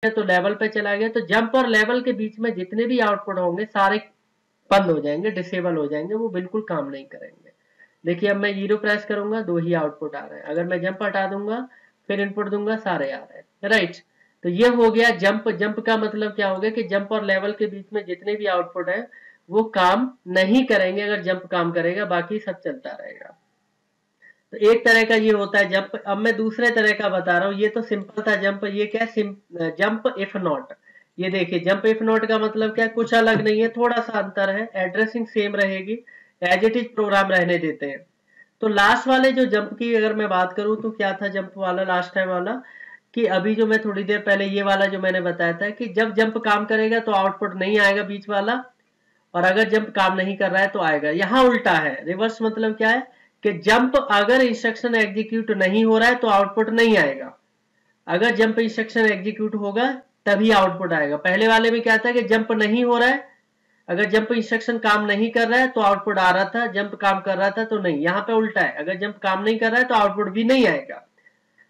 तो लेवल पे चला गया, तो जंप और लेवल के बीच में जितने भी आउटपुट होंगे सारे बंद हो जाएंगे, डिसेबल हो जाएंगे, वो बिल्कुल काम नहीं करेंगे। देखिए अब मैं 0 प्रेस करूंगा, 2 ही आउटपुट आ रहे हैं। अगर मैं जंप हटा दूंगा फिर इनपुट दूंगा, सारे आ रहे हैं, राइट। तो ये हो गया जंप। जंप का मतलब क्या हो गया कि जंप और लेवल के बीच में जितने भी आउटपुट है वो काम नहीं करेंगे। अगर जंप काम करेगा बाकी सब चलता रहेगा। तो एक तरह का ये होता है जंप। अब मैं दूसरे तरह का बता रहा हूँ। ये तो सिंपल था जंप, ये क्या है जंप इफ नॉट। ये देखिए जंप इफ नॉट का मतलब क्या, कुछ अलग नहीं है, थोड़ा सा अंतर है, एड्रेसिंग सेम रहेगी, एज इट इज प्रोग्राम रहने देते हैं। तो लास्ट वाले जो जंप की अगर मैं बात करूं तो क्या था जंप वाला लास्ट टाइम वाला, कि अभी जो मैं थोड़ी देर पहले ये वाला जो मैंने बताया था कि जब जंप काम करेगा तो आउटपुट नहीं आएगा बीच वाला, और अगर जंप काम नहीं कर रहा है तो आएगा। यहाँ उल्टा है, रिवर्स। मतलब क्या है कि जंप अगर इंस्ट्रक्शन एग्जीक्यूट नहीं हो रहा है तो आउटपुट नहीं आएगा, अगर जंप इंस्ट्रक्शन एग्जीक्यूट होगा तभी आउटपुट आएगा। पहले वाले में क्या था कि जंप नहीं हो रहा है, अगर जंप इंस्ट्रक्शन काम नहीं कर रहा है तो आउटपुट आ रहा था, जंप काम कर रहा था तो नहीं। यहाँ पे उल्टा है, अगर जंप काम नहीं कर रहा है तो आउटपुट भी नहीं आएगा।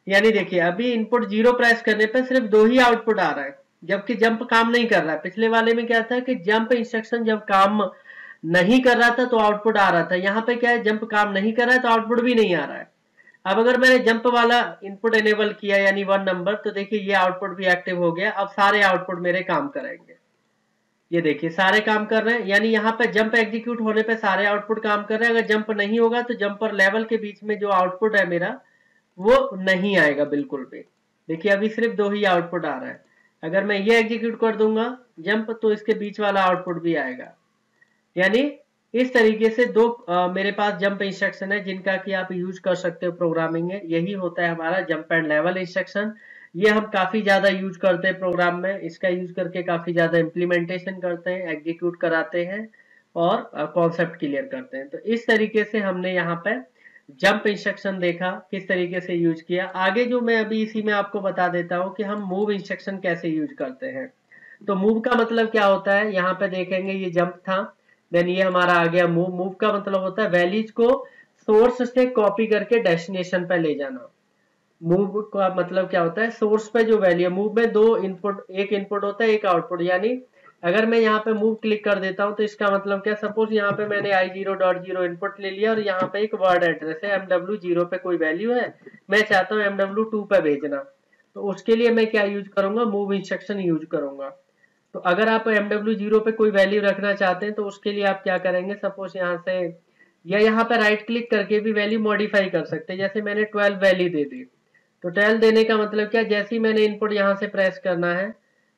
यानी देखिए अभी इनपुट 0 प्रेस करने पर सिर्फ 2 ही आउटपुट आ रहा है, जबकि जंप काम नहीं कर रहा है। पिछले वाले में क्या था कि जंप इंस्ट्रक्शन जब काम नहीं कर रहा था तो आउटपुट आ रहा था, यहाँ पे क्या है जंप काम नहीं कर रहा है तो आउटपुट भी नहीं आ रहा है। अब अगर मैंने जंप वाला इनपुट एनेबल किया यानी 1 नंबर, तो देखिए ये आउटपुट भी एक्टिव हो गया। अब सारे आउटपुट मेरे काम करेंगे, ये देखिए सारे काम कर रहे हैं। यानी यहाँ पे जंप एग्जीक्यूट होने पे सारे आउटपुट काम कर रहे हैं। अगर जंप नहीं होगा तो जंप और लेवल के बीच में जो आउटपुट है मेरा वो नहीं आएगा बिल्कुल भी। देखिए अभी सिर्फ 2 ही आउटपुट आ रहा है। अगर मैं ये एग्जीक्यूट कर दूंगा जंप तो इसके बीच वाला आउटपुट भी आएगा। यानी इस तरीके से दो मेरे पास जंप इंस्ट्रक्शन है जिनका कि आप यूज कर सकते हो प्रोग्रामिंग में। यही होता है हमारा जंप एंड लेवल इंस्ट्रक्शन। ये हम काफी ज्यादा यूज करते हैं प्रोग्राम में, इसका यूज करके काफी ज्यादा इम्प्लीमेंटेशन करते हैं, एग्जीक्यूट कराते हैं और कॉन्सेप्ट क्लियर करते हैं। तो इस तरीके से हमने यहाँ पे जंप इंस्ट्रक्शन देखा किस तरीके से यूज किया। आगे जो मैं अभी इसी में आपको बता देता हूँ कि हम मूव इंस्ट्रक्शन कैसे यूज करते हैं। तो मूव का मतलब क्या होता है, यहाँ पे देखेंगे ये जंप था, देन ये हमारा आ गया मूव। मूव का मतलब होता है वैल्यूज को सोर्स से कॉपी करके डेस्टिनेशन पे ले जाना। मूव का मतलब क्या होता है, सोर्स पे जो वैल्यू है, मूव में 2 इनपुट, एक इनपुट होता है एक आउटपुट। यानी अगर मैं यहाँ पे मूव क्लिक कर देता हूँ तो इसका मतलब क्या, सपोज यहाँ पे मैंने i0.0 इनपुट ले लिया और यहाँ पे एक वर्ड एड्रेस है MW0 पे कोई वैल्यू है, मैं चाहता हूँ MW2 पे भेजना, तो उसके लिए मैं क्या यूज करूंगा, मूव इंस्ट्रक्शन यूज करूंगा। तो अगर आप MW0 पे कोई वैल्यू रखना चाहते हैं तो उसके लिए आप क्या करेंगे, सपोज यहाँ से या यहाँ पे राइट क्लिक करके भी वैल्यू मॉडिफाई कर सकते हैं। जैसे मैंने 12 वैल्यू दे दी, तो 12 देने का मतलब क्या, जैसे ही मैंने इनपुट यहाँ से प्रेस करना है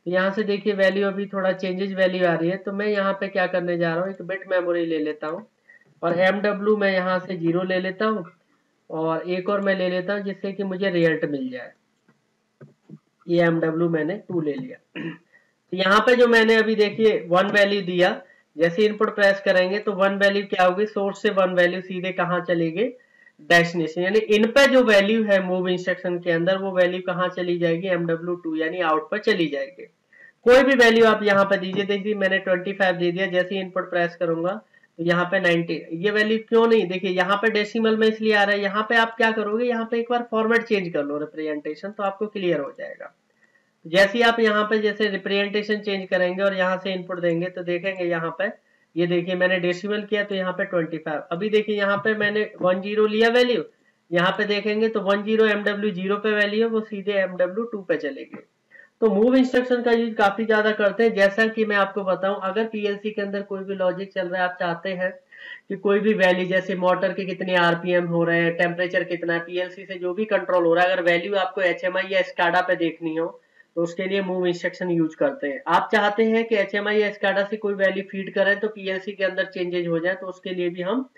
तो यहाँ से देखिए वैल्यू अभी थोड़ा चेंजेस वैल्यू आ रही है। तो मैं यहाँ पे क्या करने जा रहा हूँ, एक बिट मेमोरी ले लेता हूँ और MW मैं यहाँ से 0 ले लेता हूँ और एक और मैं ले लेता हूँ जिससे कि मुझे रिजल्ट मिल जाए। ये MW मैंने 2 ले लिया। तो यहाँ पे जो मैंने अभी देखिए 1 वैल्यू दिया, जैसे इनपुट प्रेस करेंगे तो 1 वैल्यू क्या होगी, सोर्स से 1 वैल्यू सीधे कहाँ चलेगी, डेस्टिनेशन। यानी इन पे जो वैल्यू है मूव इंस्ट्रक्शन के अंदर वो वैल्यू कहाँ चली जाएगी, MW2 यानी आउट पर चली जाएगी। कोई भी वैल्यू आप यहाँ पे दीजिए, देखिए मैंने 25 दे दिया, जैसे ही इनपुट प्रेस करूंगा तो यहाँ पे 90। ये वैल्यू क्यों नहीं, देखिए यहाँ पे डेसिमल में इसलिए आ रहा है। यहाँ पे आप क्या करोगे, यहाँ पे एक बार फॉर्मेट चेंज कर लो रिप्रेजेंटेशन, तो आपको क्लियर हो जाएगा। जैसे ही आप यहाँ पे जैसे रिप्रेजेंटेशन चेंज करेंगे और यहाँ से इनपुट देंगे तो देखेंगे यहाँ पे, ये देखिए मैंने डेसिमल किया तो यहाँ पे 25। अभी देखिए यहाँ पे मैंने 10 लिया वैल्यू, यहाँ पे देखेंगे तो 10 MW0 पे वैल्यू है, वो सीधे MW2 पे चलेगी। तो मूव इंस्ट्रक्शन का यूज काफी ज्यादा करते हैं। जैसा कि मैं आपको बताऊं, अगर पीएलसी के अंदर कोई भी लॉजिक चल रहा है, आप चाहते हैं कि कोई भी वैल्यू, जैसे मोटर के कितने आरपीएम हो रहे हैं, टेम्परेचर कितना है, पीएलसी से जो भी कंट्रोल हो रहा है, अगर वैल्यू आपको एचएमआई या स्काडा पे देखनी हो तो उसके लिए मूव इंस्ट्रक्शन यूज करते हैं। आप चाहते हैं कि एचएमआई या स्काडा से कोई वैल्यू फीड करें तो पीएलसी के अंदर चेंजेज हो जाए, तो उसके लिए भी हम